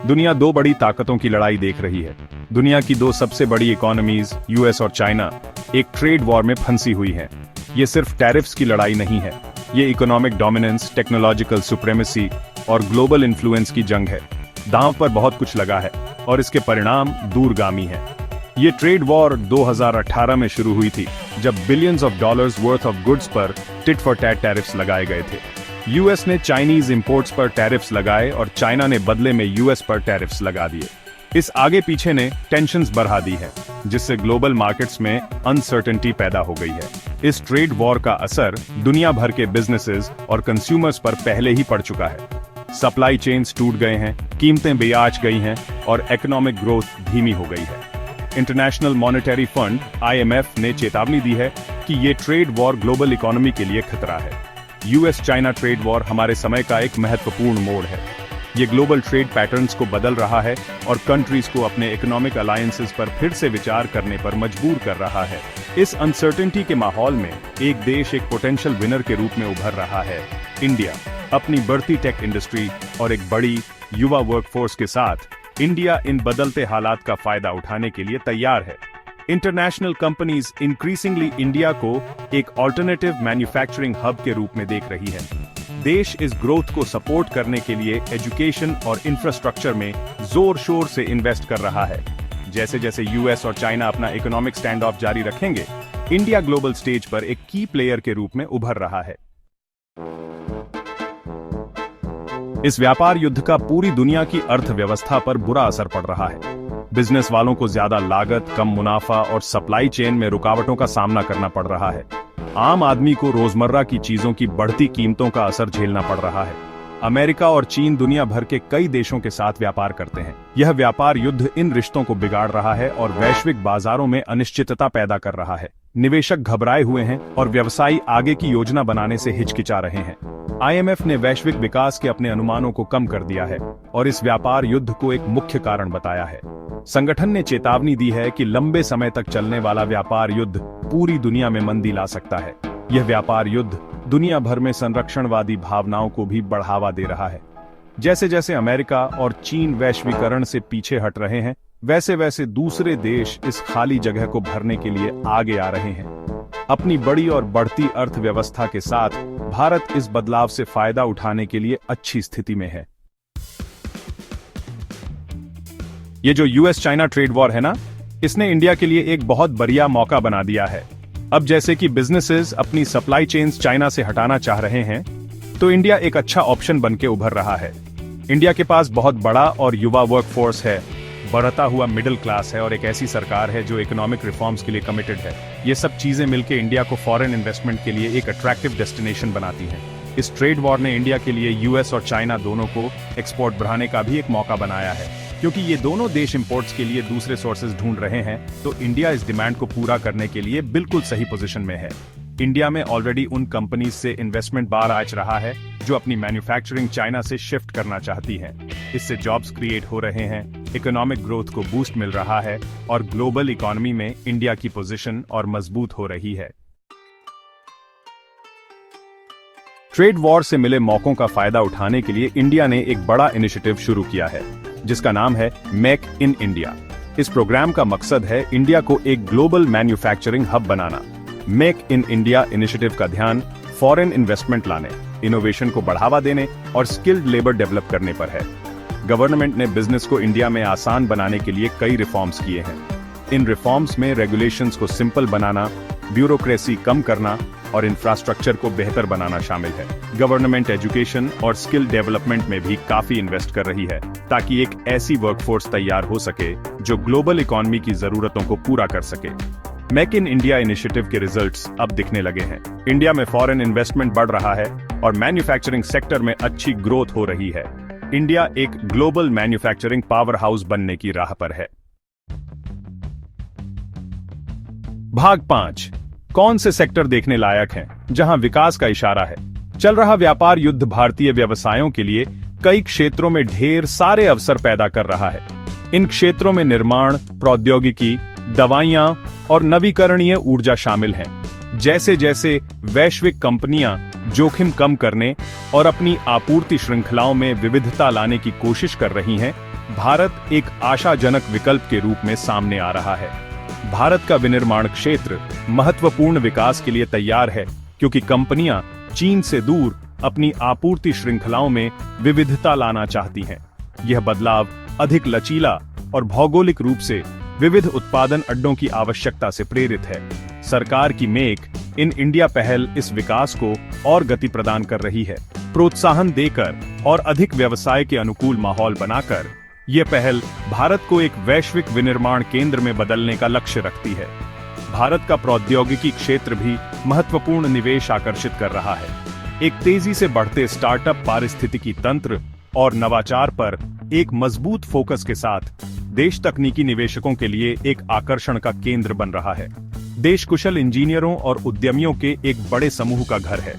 दुनिया दो बड़ी ताकतों की लड़ाई देख रही है। दुनिया की दो सबसे बड़ी इकोनॉमीज यूएस और चाइना एक ट्रेड वॉर में फंसी हुई हैं। ये सिर्फ टैरिफ्स की लड़ाई नहीं है, ये इकोनॉमिक डोमिनेंस, टेक्नोलॉजिकल सुप्रीमेसी और ग्लोबल इन्फ्लुएंस की जंग है। दांव पर बहुत कुछ लगा है और इसके परिणाम दूरगामी हैं। ये ट्रेड वॉर 2018 में शुरू हुई थी, जब billions of dollars worth of goods पर टिट फॉर टैट टैरिफ्स लगाए गए थे। यूएस ने चाइनीज इंपोर्ट्स पर टैरिफ्स लगाए और चाइना ने बदले में यूएस पर टैरिफ्स लगा दिए। इस आगे पीछे ने टेंशन्स बढ़ा दी है, जिससे ग्लोबल मार्केट्स में अनसर्टेनिटी पैदा हो गई है। इस ट्रेड वॉर का असर दुनिया भर के बिजनेसेस और कंज्यूमर्स पर पहले ही पड़ चुका है। सप्लाई चेन्स टूट गए हैं, कीमतें बेआँच गई हैं और इकोनॉमिक ग्रोथ धीमी हो गई है। इंटरनेशनल मॉनेटरी फंड IMF ने चेतावनी दी है कि ये ट्रेड वॉर ग्लोबल इकोनॉमी के लिए खतरा है। यूएस चाइना ट्रेड वॉर हमारे समय का एक महत्वपूर्ण मोड़ है। ये ग्लोबल ट्रेड पैटर्न्स को बदल रहा है और कंट्रीज को अपने इकोनॉमिक अलायंसेस पर फिर से विचार करने पर मजबूर कर रहा है। इस अनसर्टेनिटी के माहौल में एक देश एक पोटेंशियल विनर के रूप में उभर रहा है। इंडिया अपनी बढ़ती टेक इंडस्ट्री और एक बड़ी युवा वर्कफोर्स के साथ इंडिया इन बदलते हालात का फायदा उठाने के लिए तैयार है। इंटरनेशनल कंपनीज इंक्रीजिंगली इंडिया को एक ऑल्टरनेटिव मैन्युफैक्चरिंग हब के रूप में देख रही है। देश इस ग्रोथ को सपोर्ट करने के लिए एजुकेशन और इंफ्रास्ट्रक्चर में जोर शोर से इन्वेस्ट कर रहा है। जैसे जैसे यूएस और चाइना अपना इकोनॉमिक स्टैंड ऑफ जारी रखेंगे, इंडिया ग्लोबल स्टेज पर एक की प्लेयर के रूप में उभर रहा है। इस व्यापार युद्ध का पूरी दुनिया की अर्थव्यवस्था पर बुरा असर पड़ रहा है। बिजनेस वालों को ज्यादा लागत, कम मुनाफा और सप्लाई चेन में रुकावटों का सामना करना पड़ रहा है। आम आदमी को रोजमर्रा की चीजों की बढ़ती कीमतों का असर झेलना पड़ रहा है। अमेरिका और चीन दुनिया भर के कई देशों के साथ व्यापार करते हैं। यह व्यापार युद्ध इन रिश्तों को बिगाड़ रहा है और वैश्विक बाजारों में अनिश्चितता पैदा कर रहा है। निवेशक घबराए हुए हैं और व्यवसायी आगे की योजना बनाने से हिचकिचा रहे हैं। IMF ने वैश्विक विकास के अपने अनुमानों को कम कर दिया है और इस व्यापार युद्ध को एक मुख्य कारण बताया है। संगठन ने चेतावनी दी है कि लंबे समय तक चलने वाला व्यापार युद्ध पूरी दुनिया में मंदी ला सकता है। यह व्यापार युद्ध दुनिया भर में संरक्षणवादी भावनाओं को भी बढ़ावा दे रहा है। जैसे जैसे अमेरिका और चीन वैश्वीकरण से पीछे हट रहे हैं, वैसे वैसे दूसरे देश इस खाली जगह को भरने के लिए आगे आ रहे हैं। अपनी बड़ी और बढ़ती अर्थव्यवस्था के साथ भारत इस बदलाव से फायदा उठाने के लिए अच्छी स्थिति में है। ये जो यूएस चाइना ट्रेड वॉर है ना, इसने इंडिया के लिए एक बहुत बढ़िया मौका बना दिया है। अब जैसे कि बिजनेसेस अपनी सप्लाई चेन्स चाइना से हटाना चाह रहे हैं, तो इंडिया एक अच्छा ऑप्शन बनके उभर रहा है। इंडिया के पास बहुत बड़ा और युवा वर्कफोर्स है, बढ़ता हुआ मिडिल क्लास है और एक ऐसी सरकार है जो इकोनॉमिक रिफॉर्म्स के लिए कमिटेड है। ये सब चीजें मिलकर इंडिया को फॉरेन इन्वेस्टमेंट के लिए एक अट्रैक्टिव डेस्टिनेशन बनाती हैं। इस ट्रेड वॉर ने इंडिया के लिए यूएस और चाइना दोनों को एक्सपोर्ट बढ़ाने का भी एक मौका बनाया है। क्योंकि ये दोनों देश इंपोर्ट्स के लिए दूसरे सोर्सेज ढूंढ रहे हैं, तो इंडिया इस डिमांड को पूरा करने के लिए बिल्कुल सही पोजीशन में है। इंडिया में ऑलरेडी उन कंपनीज से इन्वेस्टमेंट बाहर आ रहा है जो अपनी मैन्युफैक्चरिंग चाइना से शिफ्ट करना चाहती हैं। इससे जॉब्स क्रिएट हो रहे हैं, इकोनॉमिक ग्रोथ को बूस्ट मिल रहा है और ग्लोबल इकोनॉमी में इंडिया की पोजीशन और मजबूत हो रही है। ट्रेड वॉर से मिले मौकों का फायदा उठाने के लिए इंडिया ने एक बड़ा इनिशिएटिव शुरू किया है, जिसका नाम है मेक इन इंडिया। इस प्रोग्राम का मकसद है इंडिया को एक global manufacturing hub banana. Make in India initiative का ध्यान फॉरेन इन्वेस्टमेंट लाने, इनोवेशन को बढ़ावा देने और स्किल्ड लेबर डेवलप करने पर है। गवर्नमेंट ने बिजनेस को इंडिया में आसान बनाने के लिए कई रिफॉर्म्स किए हैं। इन रिफॉर्म्स में रेगुलेशंस को सिंपल बनाना, ब्यूरोक्रेसी कम करना और इंफ्रास्ट्रक्चर को बेहतर बनाना शामिल है। गवर्नमेंट एजुकेशन और स्किल डेवलपमेंट में भी काफी इन्वेस्ट कर रही है, ताकि एक ऐसी वर्कफोर्स तैयार हो सके जो ग्लोबल इकोनॉमी की जरूरतों को पूरा कर सके। मेक इन इंडिया इनिशिएटिव के रिजल्ट्स अब दिखने लगे हैं। इंडिया में फॉरेन इन्वेस्टमेंट बढ़ रहा है और मैन्युफैक्चरिंग सेक्टर में अच्छी ग्रोथ हो रही है। इंडिया एक ग्लोबल मैन्युफैक्चरिंग पावर हाउस बनने की राह पर है। भाग 5, कौन से सेक्टर देखने लायक हैं, जहां विकास का इशारा है। चल रहा व्यापार युद्ध भारतीय व्यवसायों के लिए कई क्षेत्रों में ढेर सारे अवसर पैदा कर रहा है। इन क्षेत्रों में निर्माण, प्रौद्योगिकी, दवाइयां और नवीकरणीय ऊर्जा शामिल हैं। जैसे जैसे वैश्विक कंपनियां जोखिम कम करने और अपनी आपूर्ति श्रृंखलाओं में विविधता लाने की कोशिश कर रही हैं, भारत एक आशाजनक विकल्प के रूप में सामने आ रहा है। भारत का विनिर्माण क्षेत्र महत्वपूर्ण विकास के लिए तैयार है, क्योंकि कंपनियां चीन से दूर अपनी आपूर्ति श्रृंखलाओं में विविधता लाना चाहती हैं। यह बदलाव अधिक लचीला और भौगोलिक रूप से विविध उत्पादन अड्डों की आवश्यकता से प्रेरित है। सरकार की मेक इन इंडिया पहल इस विकास को और गति प्रदान कर रही है। प्रोत्साहन देकर और अधिक व्यवसाय के अनुकूल माहौल बनाकर यह पहल भारत को एक वैश्विक विनिर्माण केंद्र में बदलने का लक्ष्य रखती है। भारत का प्रौद्योगिकी क्षेत्र भी महत्वपूर्ण निवेश आकर्षित कर रहा है। एक तेजी से बढ़ते स्टार्टअप पारिस्थितिकी तंत्र और नवाचार पर एक मजबूत फोकस के साथ देश तकनीकी निवेशकों के लिए एक आकर्षण का केंद्र बन रहा है। देश कुशल इंजीनियरों और उद्यमियों के एक बड़े समूह का घर है।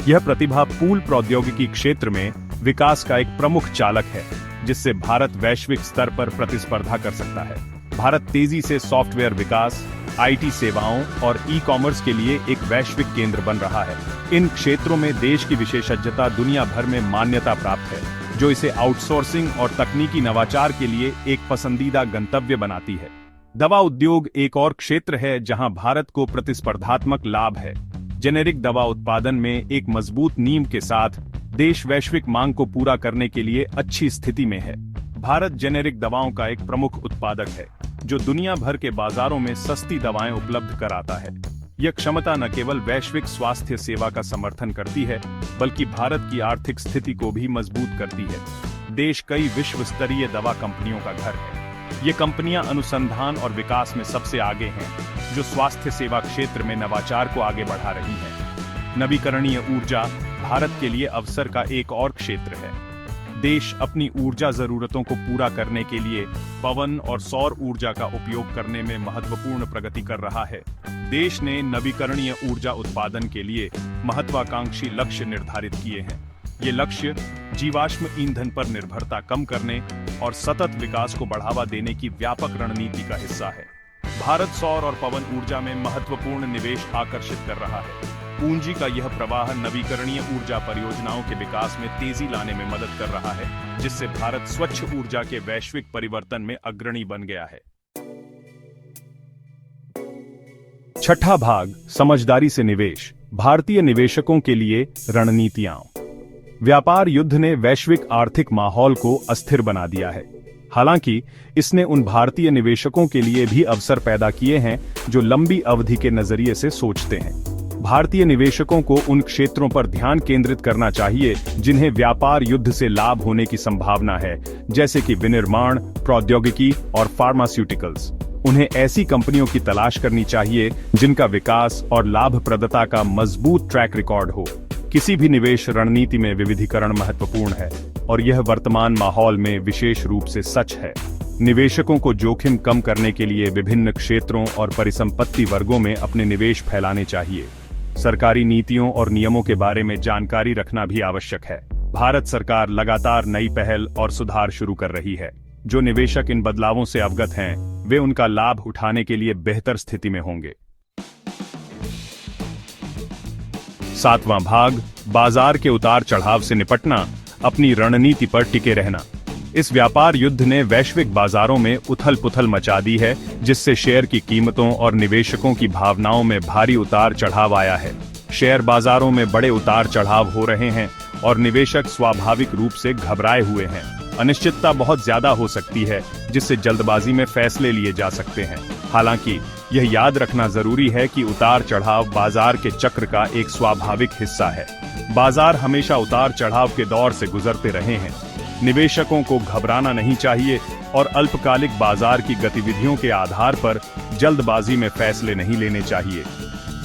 यह प्रतिभा पूल प्रौद्योगिकी क्षेत्र में विकास का एक प्रमुख चालक है, जिससे भारत वैश्विक स्तर पर प्रतिस्पर्धा कर सकता है। भारत तेजी से सॉफ्टवेयर विकास, आईटी सेवाओं और ई-कॉमर्स के लिए एक वैश्विक केंद्र बन रहा है। इन क्षेत्रों में देश की विशेषज्ञता दुनिया भर में मान्यता प्राप्त है, जो इसे आउटसोर्सिंग और तकनीकी नवाचार के लिए एक पसंदीदा गंतव्य बनाती है। दवा उद्योग एक और क्षेत्र है जहां भारत को प्रतिस्पर्धात्मक लाभ है। जेनेरिक दवा उत्पादन में एक मजबूत नींव के साथ देश वैश्विक मांग को पूरा करने के लिए अच्छी स्थिति में है। भारत जेनेरिक दवाओं का एक प्रमुख उत्पादक है, जो दुनिया भर के बाजारों में सस्ती दवाएं उपलब्ध कराता है। यह क्षमता न केवल वैश्विक स्वास्थ्य सेवा का समर्थन करती है, बल्कि भारत की आर्थिक स्थिति को भी मजबूत करती है। देश कई विश्व स्तरीय दवा कंपनियों का घर है। ये कंपनियां अनुसंधान और विकास में सबसे आगे हैं, जो स्वास्थ्य सेवा क्षेत्र में नवाचार को आगे बढ़ा रही हैं। नवीकरणीय ऊर्जा भारत के लिए अवसर का एक और क्षेत्र है। देश अपनी ऊर्जा जरूरतों को पूरा करने के लिए पवन और सौर ऊर्जा का उपयोग करने में महत्वपूर्ण प्रगति कर रहा है। देश ने नवीकरणीय ऊर्जा उत्पादन के लिए महत्वाकांक्षी लक्ष्य निर्धारित किए हैं। ये लक्ष्य जीवाश्म ईंधन पर निर्भरता कम करने और सतत विकास को बढ़ावा देने की व्यापक रणनीति का हिस्सा है। भारत सौर और पवन ऊर्जा में महत्वपूर्ण निवेश आकर्षित कर रहा है। पूंजी का यह प्रवाह नवीकरणीय ऊर्जा परियोजनाओं के विकास में तेजी लाने में मदद कर रहा है, जिससे भारत स्वच्छ ऊर्जा के वैश्विक परिवर्तन में अग्रणी बन गया है। छठा भाग, समझदारी से निवेश, भारतीय निवेशकों के लिए रणनीतियां। व्यापार युद्ध ने वैश्विक आर्थिक माहौल को अस्थिर बना दिया है। हालांकि इसने उन भारतीय निवेशकों के लिए भी अवसर पैदा किए हैं जो लंबी अवधि के नजरिए से सोचते हैं। भारतीय निवेशकों को उन क्षेत्रों पर ध्यान केंद्रित करना चाहिए जिन्हें व्यापार युद्ध से लाभ होने की संभावना है, जैसे कि विनिर्माण, प्रौद्योगिकी और फार्मास्यूटिकल्स। उन्हें ऐसी कंपनियों की तलाश करनी चाहिए जिनका विकास और लाभप्रदता का मजबूत ट्रैक रिकॉर्ड हो। किसी भी निवेश रणनीति में विविधीकरण महत्वपूर्ण है, और यह वर्तमान माहौल में विशेष रूप से सच है। निवेशकों को जोखिम कम करने के लिए विभिन्न क्षेत्रों और परिसंपत्ति वर्गों में अपने निवेश फैलाने चाहिए। सरकारी नीतियों और नियमों के बारे में जानकारी रखना भी आवश्यक है। भारत सरकार लगातार नई पहल और सुधार शुरू कर रही है। जो निवेशक इन बदलावों से अवगत हैं, वे उनका लाभ उठाने के लिए बेहतर स्थिति में होंगे। सातवां भाग, बाजार के उतार चढ़ाव से निपटना, अपनी रणनीति पर टिके रहना। इस व्यापार युद्ध ने वैश्विक बाजारों में उथल पुथल मचा दी है, जिससे शेयर की कीमतों और निवेशकों की भावनाओं में भारी उतार चढ़ाव आया है। शेयर बाजारों में बड़े उतार चढ़ाव हो रहे हैं और निवेशक स्वाभाविक रूप से घबराए हुए हैं। अनिश्चितता बहुत ज्यादा हो सकती है, जिससे जल्दबाजी में फैसले लिए जा सकते हैं। हालांकि यह याद रखना जरूरी है कि उतार चढ़ाव बाजार के चक्र का एक स्वाभाविक हिस्सा है। बाजार हमेशा उतार चढ़ाव के दौर से गुजरते रहे हैं। निवेशकों को घबराना नहीं चाहिए और अल्पकालिक बाजार की गतिविधियों के आधार पर जल्दबाजी में फैसले नहीं लेने चाहिए।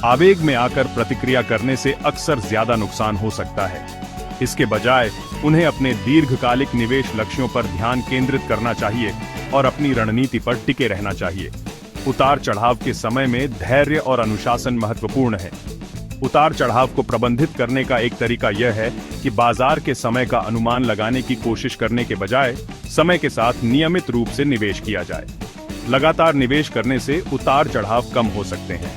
आवेग में आकर प्रतिक्रिया करने से अक्सर ज्यादा नुकसान हो सकता है। इसके बजाय उन्हें अपने दीर्घकालिक निवेश लक्ष्यों पर ध्यान केंद्रित करना चाहिए और अपनी रणनीति पर टिके रहना चाहिए। उतार चढ़ाव के समय में धैर्य और अनुशासन महत्वपूर्ण है। उतार चढ़ाव को प्रबंधित करने का एक तरीका यह है कि बाजार के समय का अनुमान लगाने की कोशिश करने के बजाय समय के साथ नियमित रूप से निवेश किया जाए। लगातार निवेश करने से उतार चढ़ाव कम हो सकते हैं।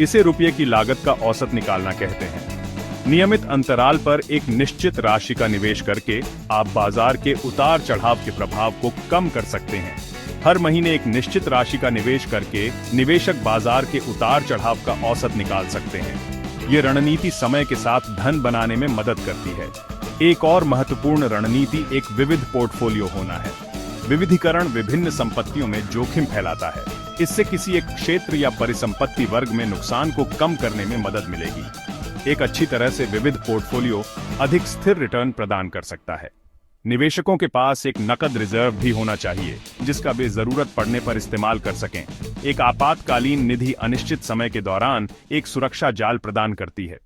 इसे रुपये की लागत का औसत निकालना कहते हैं। नियमित अंतराल पर एक निश्चित राशि का निवेश करके आप बाजार के उतार चढ़ाव के प्रभाव को कम कर सकते हैं। हर महीने एक निश्चित राशि का निवेश करके निवेशक बाजार के उतार चढ़ाव का औसत निकाल सकते हैं। ये रणनीति समय के साथ धन बनाने में मदद करती है। एक और महत्वपूर्ण रणनीति एक विविध पोर्टफोलियो होना है। विविधीकरण विभिन्न संपत्तियों में जोखिम फैलाता है। इससे किसी एक क्षेत्र या परिसंपत्ति वर्ग में नुकसान को कम करने में मदद मिलेगी। एक अच्छी तरह से विविध पोर्टफोलियो अधिक स्थिर रिटर्न प्रदान कर सकता है। निवेशकों के पास एक नकद रिजर्व भी होना चाहिए जिसका वे जरूरत पड़ने पर इस्तेमाल कर सकें। एक आपातकालीन निधि अनिश्चित समय के दौरान एक सुरक्षा जाल प्रदान करती है।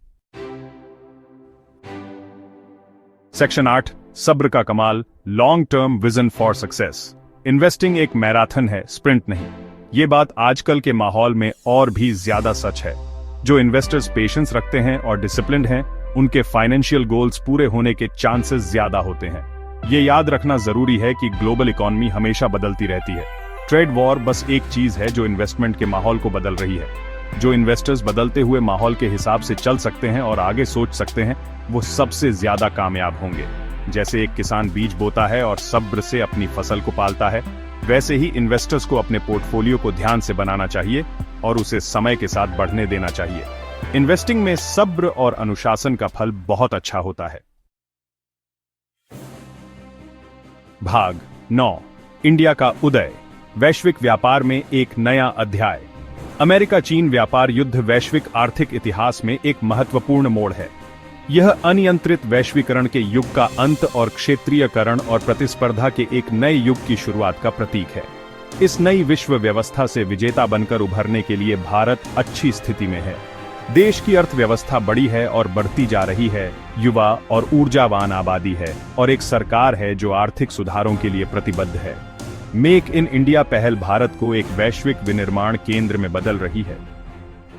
सेक्शन 8, सब्र का कमाल, long term vision for success. Investing एक मैराथन है, स्प्रिंट नहीं। ये बात आजकल के माहौल में और भी ज्यादा सच है। जो इन्वेस्टर्स पेशेंस रखते हैं और डिसिप्लिन्ड हैं, उनके फाइनेंशियल गोल्स पूरे होने के चांसेस ज्यादा होते हैं। ये याद रखना जरूरी है कि ग्लोबल इकोनॉमी हमेशा बदलती रहती है। ट्रेड वॉर बस एक चीज है जो इन्वेस्टमेंट के माहौल को बदल रही है। जो इन्वेस्टर्स बदलते हुए माहौल के हिसाब से चल सकते हैं और आगे सोच सकते हैं, वो सबसे ज्यादा कामयाब होंगे। जैसे एक किसान बीज बोता है और सब्र से अपनी फसल को पालता है, वैसे ही इन्वेस्टर्स को अपने पोर्टफोलियो को ध्यान से बनाना चाहिए और उसे समय के साथ बढ़ने देना चाहिए। इन्वेस्टिंग में सब्र और अनुशासन का फल बहुत अच्छा होता है। भाग 9, इंडिया का उदय, वैश्विक व्यापार में एक नया अध्याय। अमेरिका चीन व्यापार युद्ध वैश्विक आर्थिक इतिहास में एक महत्वपूर्ण मोड़ है। यह अनियंत्रित वैश्वीकरण के युग का अंत और क्षेत्रीयकरण और प्रतिस्पर्धा के एक नए युग की शुरुआत का प्रतीक है। इस नई विश्व व्यवस्था से विजेता बनकर उभरने के लिए भारत अच्छी स्थिति में है। देश की अर्थव्यवस्था बड़ी है और बढ़ती जा रही है, युवा और ऊर्जावान आबादी है और एक सरकार है जो आर्थिक सुधारों के लिए प्रतिबद्ध है। मेक इन इंडिया पहल भारत को एक वैश्विक विनिर्माण केंद्र में बदल रही है।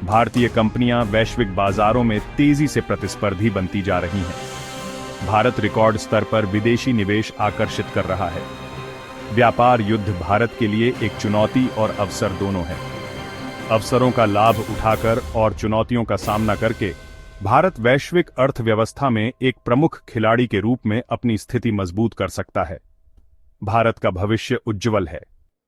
भारतीय कंपनियां वैश्विक बाजारों में तेजी से प्रतिस्पर्धी बनती जा रही हैं। भारत रिकॉर्ड स्तर पर विदेशी निवेश आकर्षित कर रहा है। व्यापार युद्ध भारत के लिए एक चुनौती और अवसर दोनों है। अवसरों का लाभ उठाकर और चुनौतियों का सामना करके भारत वैश्विक अर्थव्यवस्था में एक प्रमुख खिलाड़ी के रूप में अपनी स्थिति मजबूत कर सकता है। भारत का भविष्य उज्ज्वल है।